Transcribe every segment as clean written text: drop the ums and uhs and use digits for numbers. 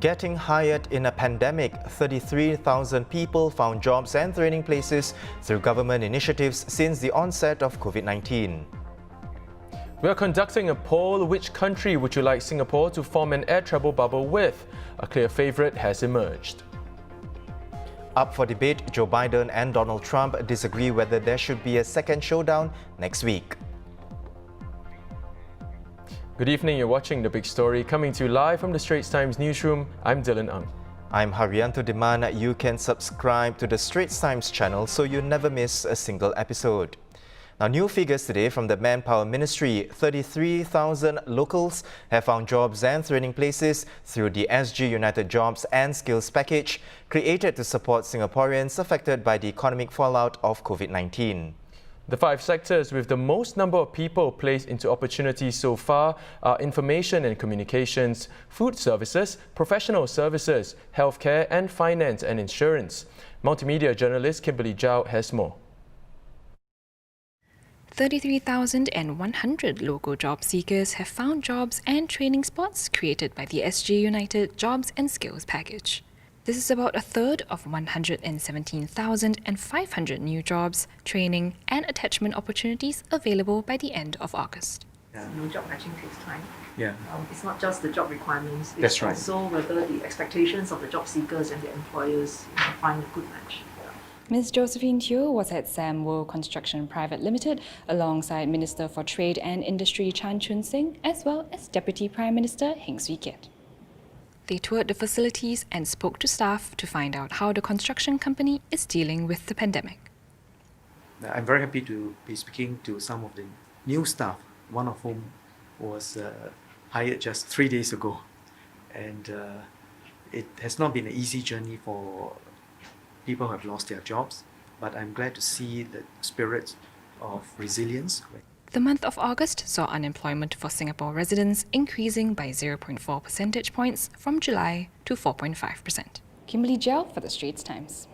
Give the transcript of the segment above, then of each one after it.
Getting hired in a pandemic, 33,000 people found jobs and training places through government initiatives since the onset of COVID-19. We are conducting a poll. Which country would you like Singapore to form an air travel bubble with? A clear favourite has emerged. Up for debate, Joe Biden and Donald Trump disagree whether there should be a second showdown next week. Good evening, you're watching The Big Story, coming to you live from the Straits Times newsroom. I'm Dylan Ng. I'm Haryanto Diman. You can subscribe to the Straits Times channel so you never miss a single episode. Now, new figures today from the Manpower Ministry: 33,000 locals have found jobs and training places through the SG United Jobs and Skills Package, created to support Singaporeans affected by the economic fallout of COVID-19. The 5 sectors with the most number of people placed into opportunities so far are information and communications, food services, professional services, healthcare and finance and insurance. Multimedia journalist Kimberly Zhao has more. 33,100 local job seekers have found jobs and training spots created by the SG United Jobs and Skills Package. This is about a third of 117,500 new jobs, training and attachment opportunities available by the end of August. Job matching takes time. Yeah. It's not just the job requirements, it's That's right. also whether the expectations of the job seekers and the employers find a good match. Ms. Josephine Teo was at Samwo Construction Private Limited alongside Minister for Trade and Industry Chan Chun Sing as well as Deputy Prime Minister Heng Swee Keat. They toured the facilities and spoke to staff to find out how the construction company is dealing with the pandemic. I'm very happy to be speaking to some of the new staff, one of whom was hired just 3 days ago. And it has not been an easy journey for people who have lost their jobs, but I'm glad to see the spirit of resilience. The month of August saw unemployment for Singapore residents increasing by 0.4 percentage points from July to 4.5%. Kimberly Zhao for the Straits Times.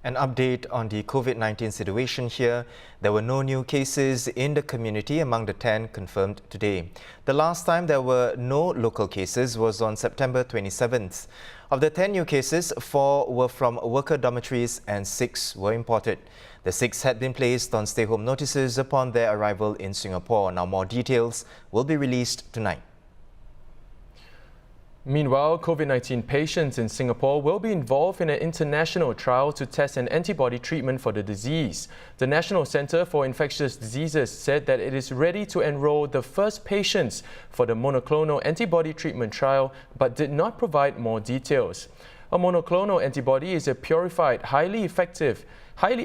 An update on the COVID-19 situation here. There were no new cases in the community among the 10 confirmed today. The last time there were no local cases was on September 27th. Of the 10 new cases, 4 were from worker dormitories and 6 were imported. The 6 had been placed on stay-home notices upon their arrival in Singapore. Now, more details will be released tonight. Meanwhile, COVID-19 patients in Singapore will be involved in an international trial to test an antibody treatment for the disease. The National Centre for Infectious Diseases said that it is ready to enroll the first patients for the monoclonal antibody treatment trial, but did not provide more details. A monoclonal antibody is a purified, highly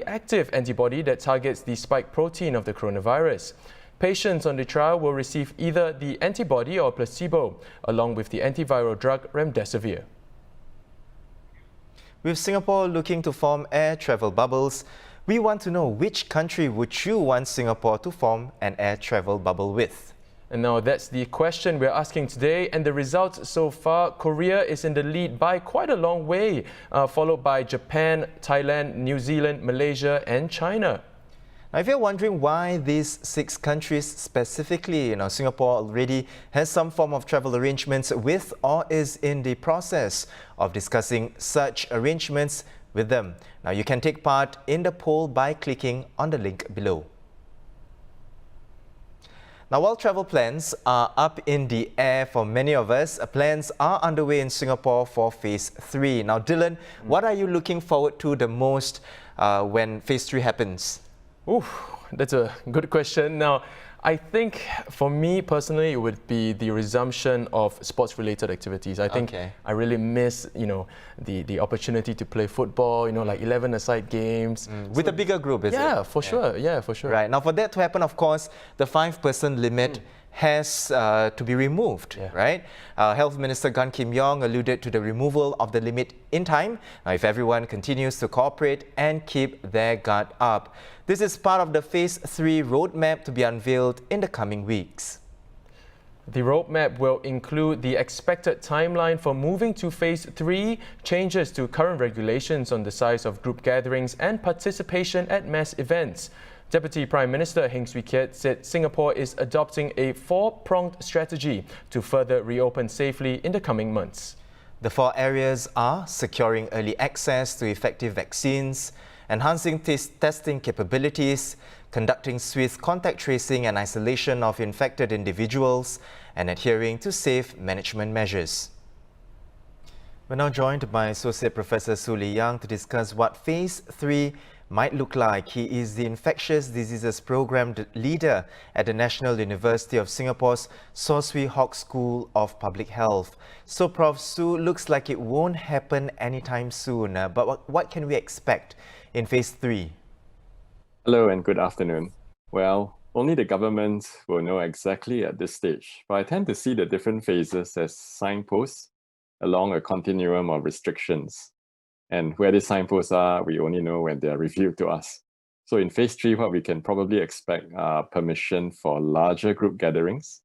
active antibody that targets the spike protein of the coronavirus. Patients on the trial will receive either the antibody or placebo, along with the antiviral drug remdesivir. With Singapore looking to form air travel bubbles, we want to know which country would you want Singapore to form an air travel bubble with? And now that's the question we're asking today, and the results so far: Korea is in the lead by quite a long way, followed by Japan, Thailand, New Zealand, Malaysia and China. Now, if you're wondering why these 6 countries specifically, Singapore already has some form of travel arrangements with or is in the process of discussing such arrangements with them. Now, you can take part in the poll by clicking on the link below. Now, while travel plans are up in the air for many of us, plans are underway in Singapore for Phase 3. Now, Dylan, what are you looking forward to the most when Phase 3 happens? Ooh, that's a good question. Now, I think for me personally, it would be the resumption of sports-related activities. I think I really miss, the opportunity to play football, like 11-a-side games. With a bigger group, is it? Yeah, for sure. Yeah, for sure. Right. Now, for that to happen, of course, the 5-person limit has to be removed, right? Health Minister Gan Kim Yong alluded to the removal of the limit in time, if everyone continues to cooperate and keep their guard up. This is part of the Phase 3 roadmap to be unveiled in the coming weeks. The roadmap will include the expected timeline for moving to Phase 3, changes to current regulations on the size of group gatherings and participation at mass events. Deputy Prime Minister Heng Swee Keat said Singapore is adopting a four-pronged strategy to further reopen safely in the coming months. The four areas are securing early access to effective vaccines, enhancing testing capabilities, conducting swift contact tracing and isolation of infected individuals, and adhering to safe management measures. We're now joined by Associate Professor Hsu Li Yang to discuss what Phase 3 might look like. He is the Infectious Diseases Program Leader at the National University of Singapore's Swee Hock School of Public Health. So, Prof. Hsu, looks like it won't happen anytime soon, but what can we expect in Phase 3? Hello and good afternoon. Well, only the government will know exactly at this stage, but I tend to see the different phases as signposts along a continuum of restrictions. And where these signposts are, we only know when they are revealed to us. So in Phase 3, what we can probably expect are permission for larger group gatherings,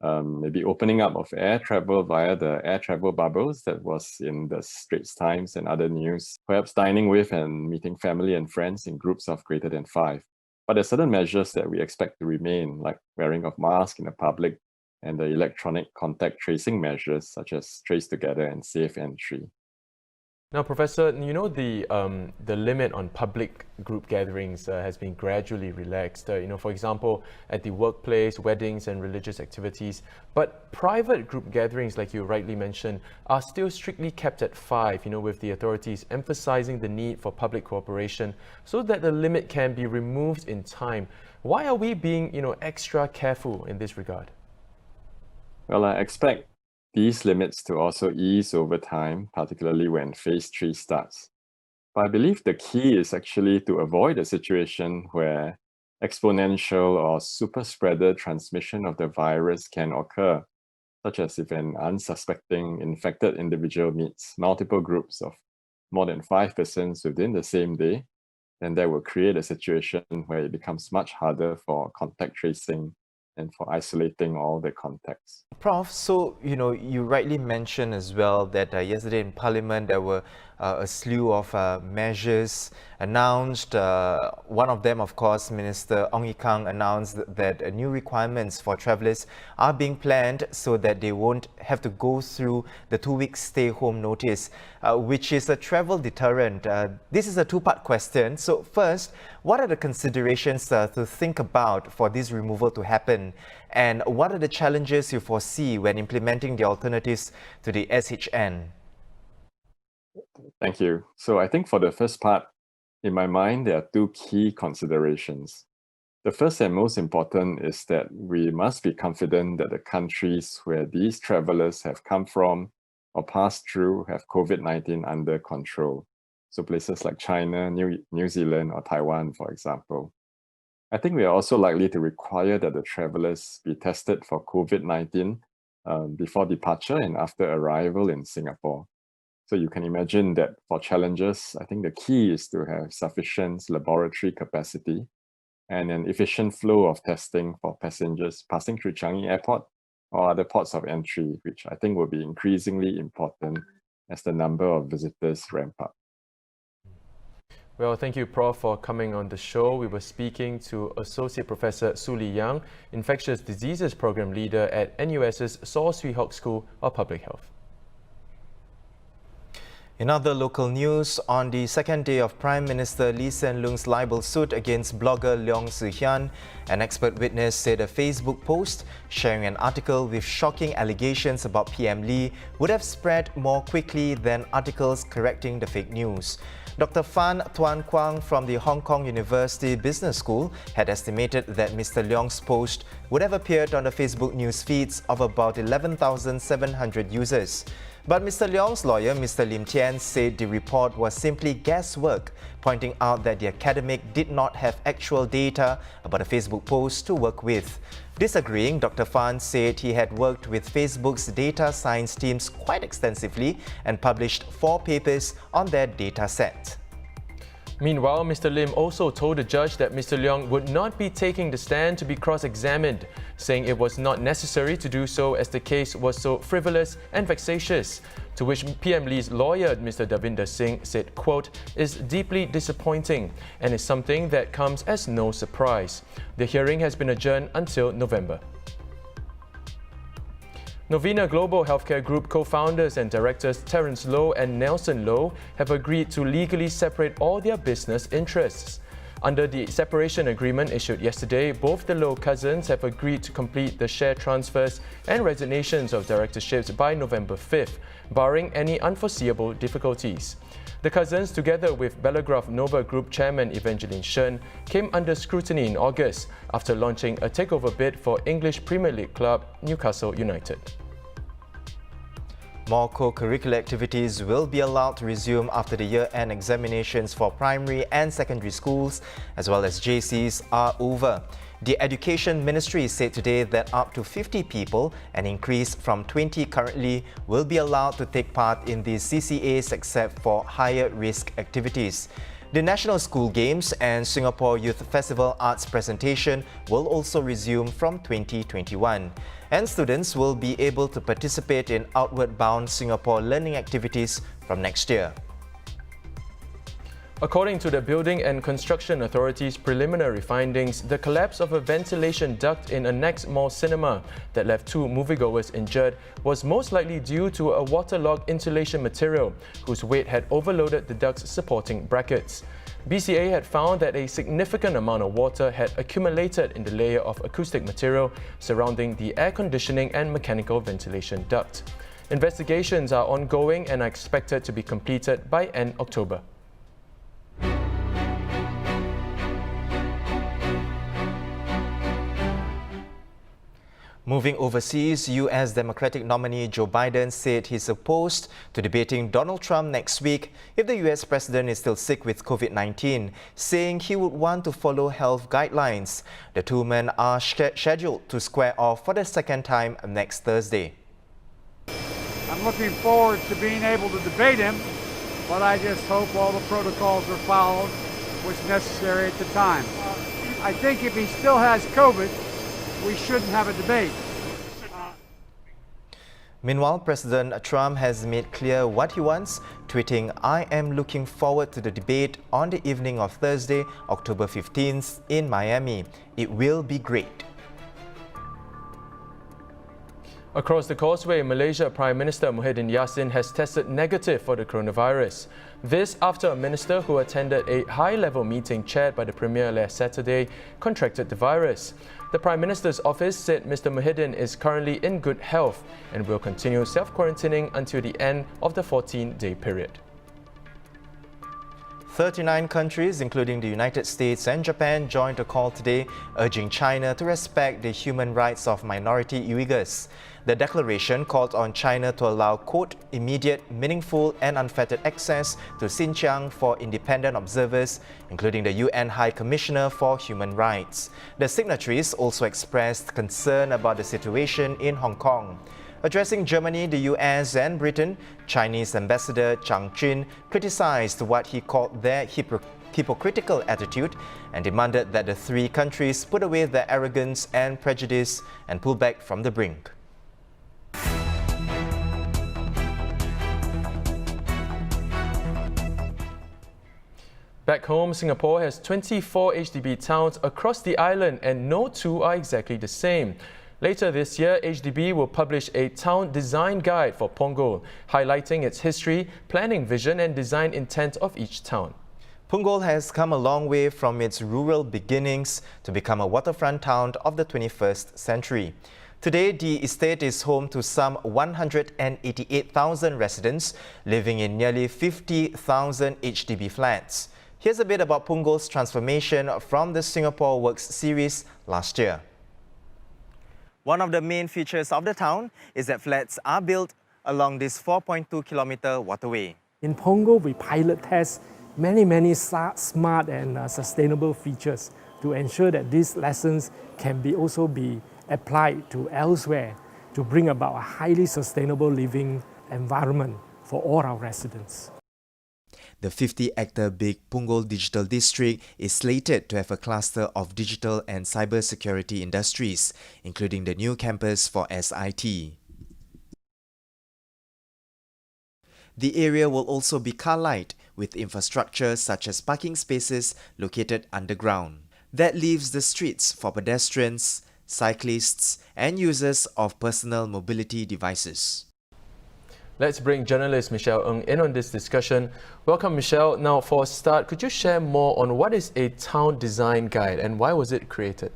maybe opening up of air travel via the air travel bubbles that was in the Straits Times and other news, perhaps dining with and meeting family and friends in groups of greater than 5. But there are certain measures that we expect to remain, like wearing of masks in the public and the electronic contact tracing measures such as trace together and safe entry. Now, Professor, you know the limit on public group gatherings has been gradually relaxed. For example, at the workplace, weddings and religious activities. But private group gatherings, like you rightly mentioned, are still strictly kept at 5. With the authorities emphasizing the need for public cooperation so that the limit can be removed in time. Why are we being, extra careful in this regard? Well, I expect these limits to also ease over time, particularly when Phase 3 starts. But I believe the key is actually to avoid a situation where exponential or super spreader transmission of the virus can occur, such as if an unsuspecting infected individual meets multiple groups of more than 5 persons within the same day, then that will create a situation where it becomes much harder for contact tracing and for isolating all the contacts. Prof, so, you rightly mentioned as well that yesterday in Parliament there were a slew of measures announced. One of them, of course, Minister Ong Ye Kung announced that new requirements for travellers are being planned so that they won't have to go through the 2-week stay-home notice, which is a travel deterrent. This is a two-part question. So first, what are the considerations to think about for this removal to happen? And what are the challenges you foresee when implementing the alternatives to the SHN? Thank you. So I think for the first part, in my mind, there are two key considerations. The first and most important is that we must be confident that the countries where these travelers have come from or passed through have COVID-19 under control. So places like China, New Zealand, or Taiwan, for example. I think we are also likely to require that the travelers be tested for COVID-19 before departure and after arrival in Singapore. So you can imagine that for challengers, I think the key is to have sufficient laboratory capacity and an efficient flow of testing for passengers passing through Changi Airport or other ports of entry, which I think will be increasingly important as the number of visitors ramp up. Well, thank you, Prof, for coming on the show. We were speaking to Associate Professor Hsu Li Yang, Infectious Diseases Program Leader at NUS's Swee Hock School of Public Health. In other local news, on the second day of Prime Minister Lee Hsien Loong's libel suit against blogger Leong Soo-hyun, an expert witness said a Facebook post sharing an article with shocking allegations about PM Lee would have spread more quickly than articles correcting the fake news. Dr. Phan Tuan Quang from the Hong Kong University Business School had estimated that Mr. Leong's post would have appeared on the Facebook news feeds of about 11,700 users. But Mr. Leong's lawyer, Mr. Lim Tian, said the report was simply guesswork, pointing out that the academic did not have actual data about a Facebook post to work with. Disagreeing, Dr. Phan said he had worked with Facebook's data science teams quite extensively and published 4 papers on their data set. Meanwhile, Mr. Lim also told the judge that Mr. Leong would not be taking the stand to be cross-examined, saying it was not necessary to do so as the case was so frivolous and vexatious. To which PM Lee's lawyer, Mr. Davinder Singh, said, quote, "is deeply disappointing and is something that comes as no surprise." The hearing has been adjourned until November. Novena Global Healthcare Group co-founders and directors Terence Low and Nelson Low have agreed to legally separate all their business interests. Under the separation agreement issued yesterday, both the Low cousins have agreed to complete the share transfers and resignations of directorships by November 5th, barring any unforeseeable difficulties. The cousins, together with Bellegraph Nova Group chairman Evangeline Shen, came under scrutiny in August after launching a takeover bid for English Premier League club Newcastle United. More co-curricular activities will be allowed to resume after the year-end examinations for primary and secondary schools, as well as JCs, are over. The Education Ministry said today that up to 50 people, an increase from 20 currently, will be allowed to take part in the CCAs except for higher risk activities. The National School Games and Singapore Youth Festival Arts presentation will also resume from 2021. And students will be able to participate in outward-bound Singapore learning activities from next year. According to the Building and Construction Authority's preliminary findings, the collapse of a ventilation duct in a next mall cinema that left 2 moviegoers injured was most likely due to a waterlogged insulation material whose weight had overloaded the duct's supporting brackets. BCA had found that a significant amount of water had accumulated in the layer of acoustic material surrounding the air conditioning and mechanical ventilation duct. Investigations are ongoing and are expected to be completed by end October. Moving overseas, US Democratic nominee Joe Biden said he's opposed to debating Donald Trump next week if the US president is still sick with COVID-19, saying he would want to follow health guidelines. The two men are scheduled to square off for the second time next Thursday. I'm looking forward to being able to debate him, but I just hope all the protocols are followed, what's necessary at the time. I think if he still has COVID, we shouldn't have a debate. Meanwhile, President Trump has made clear what he wants, tweeting, "I am looking forward to the debate on the evening of Thursday, October 15th in Miami. It will be great." Across the causeway, Malaysia Prime Minister Muhyiddin Yassin has tested negative for the coronavirus. This after a minister who attended a high-level meeting chaired by the Premier last Saturday contracted the virus. The Prime Minister's office said Mr. Muhyiddin is currently in good health and will continue self-quarantining until the end of the 14-day period. 39 countries, including the United States and Japan, joined a call today urging China to respect the human rights of minority Uyghurs. The declaration called on China to allow, quote, "immediate, meaningful and unfettered access to Xinjiang for independent observers, including the UN High Commissioner for Human Rights." The signatories also expressed concern about the situation in Hong Kong. Addressing Germany, the US and Britain, Chinese Ambassador Chang Jun criticized what he called their hypocritical attitude and demanded that the three countries put away their arrogance and prejudice and pull back from the brink. Back home, Singapore has 24 HDB towns across the island and no two are exactly the same. Later this year, HDB will publish a town design guide for Punggol, highlighting its history, planning vision and design intent of each town. Punggol has come a long way from its rural beginnings to become a waterfront town of the 21st century. Today, the estate is home to some 188,000 residents living in nearly 50,000 HDB flats. Here's a bit about Punggol's transformation from the Singapore Works series last year. One of the main features of the town is that flats are built along this 4.2-kilometer waterway. In Punggol, we pilot test many smart and sustainable features to ensure that these lessons can also be applied to elsewhere to bring about a highly sustainable living environment for all our residents. The 50-hectare big Punggol Digital District is slated to have a cluster of digital and cybersecurity industries, including the new campus for SIT. The area will also be car-light, with infrastructure such as parking spaces located underground. That leaves the streets for pedestrians, cyclists, and users of personal mobility devices. Let's bring journalist Michelle Ng in on this discussion. Welcome, Michelle. Now, for a start, could you share more on what is a town design guide and why was it created?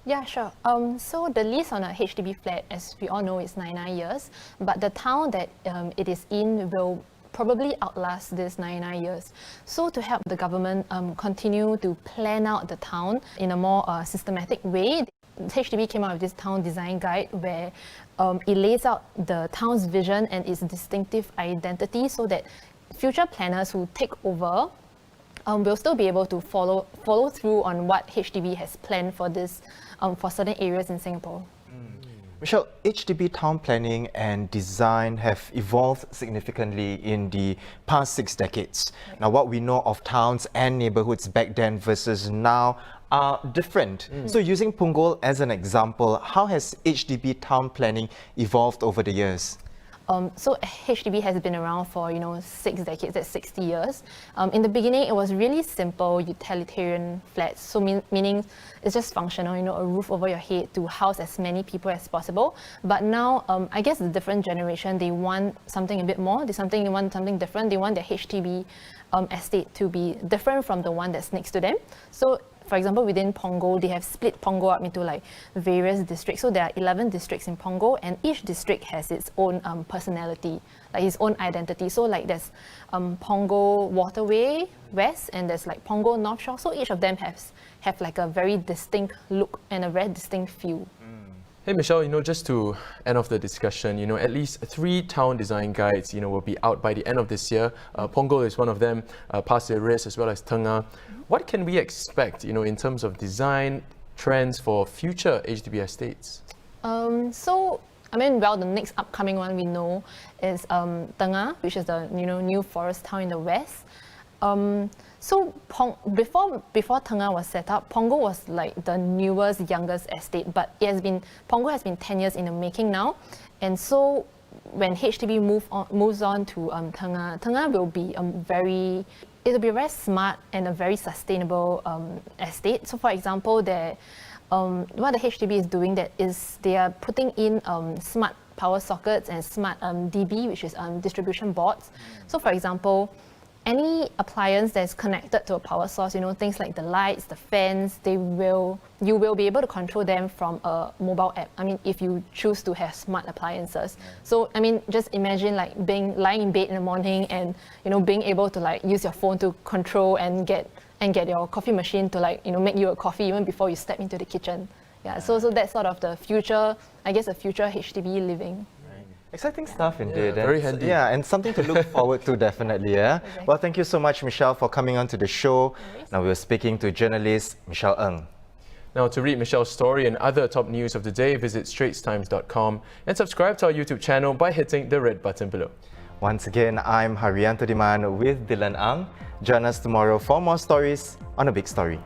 Yeah, sure. So the lease on a HDB flat, as we all know, is 99 years, but the town that it is in will probably outlast this 99 years. So to help the government continue to plan out the town in a more systematic way, HDB came out with this town design guide where it lays out the town's vision and its distinctive identity so that future planners who take over will still be able to follow through on what HDB has planned for this for certain areas in Singapore. Michelle, HDB town planning and design have evolved significantly in the past 6 decades. Now, what we know of towns and neighborhoods back then versus now are different. So using Punggol as an example, how has HDB town planning evolved over the years? So HDB has been around for 6 decades, that's 60 years. In the beginning, it was really simple utilitarian flats. So meaning it's just functional, a roof over your head to house as many people as possible. But now, I guess the different generation, they want something a bit more. They want something different. They want their HDB estate to be different from the one that's next to them. So, for example, within Punggol, they have split Punggol up into various districts. So there are 11 districts in Punggol, and each district has its own personality, its own identity. So there's Punggol Waterway West, and there's Punggol North Shore. So each of them have a very distinct look and a very distinct feel. Hey Michelle, just to end off the discussion, at least 3 town design guides, will be out by the end of this year. Punggol is one of them, Pasir Ris as well as Tengah. What can we expect, in terms of design trends for future HDB estates? The next upcoming one we know is Tengah, which is the new forest town in the west. So before Tengah was set up, Punggol was the newest, youngest estate, but Punggol has been 10 years in the making now. And so when HDB moves on to Tengah will be it'll be a very smart and a very sustainable estate. So for example, what the HDB is doing they are putting in smart power sockets and smart DB, which is distribution boards. So for example, any appliance that's connected to a power source, things like the lights, the fans, you will be able to control them from a mobile app. If you choose to have smart appliances. So, just imagine lying in bed in the morning and, being able to use your phone to control and get your coffee machine to make you a coffee even before you step into the kitchen. Yeah, so that's sort of the future, the future HDB living. Exciting stuff indeed. Yeah, very handy. Yeah, and something to look forward to definitely. Yeah. Exactly. Well, thank you so much, Michelle, for coming on to the show. Now we are speaking to journalist Michelle Ng. Now, to read Michelle's story and other top news of the day, visit straitstimes.com and subscribe to our YouTube channel by hitting the red button below. Once again, I'm Haryanto Diman with Dylan Ang. Join us tomorrow for more stories on A Big Story.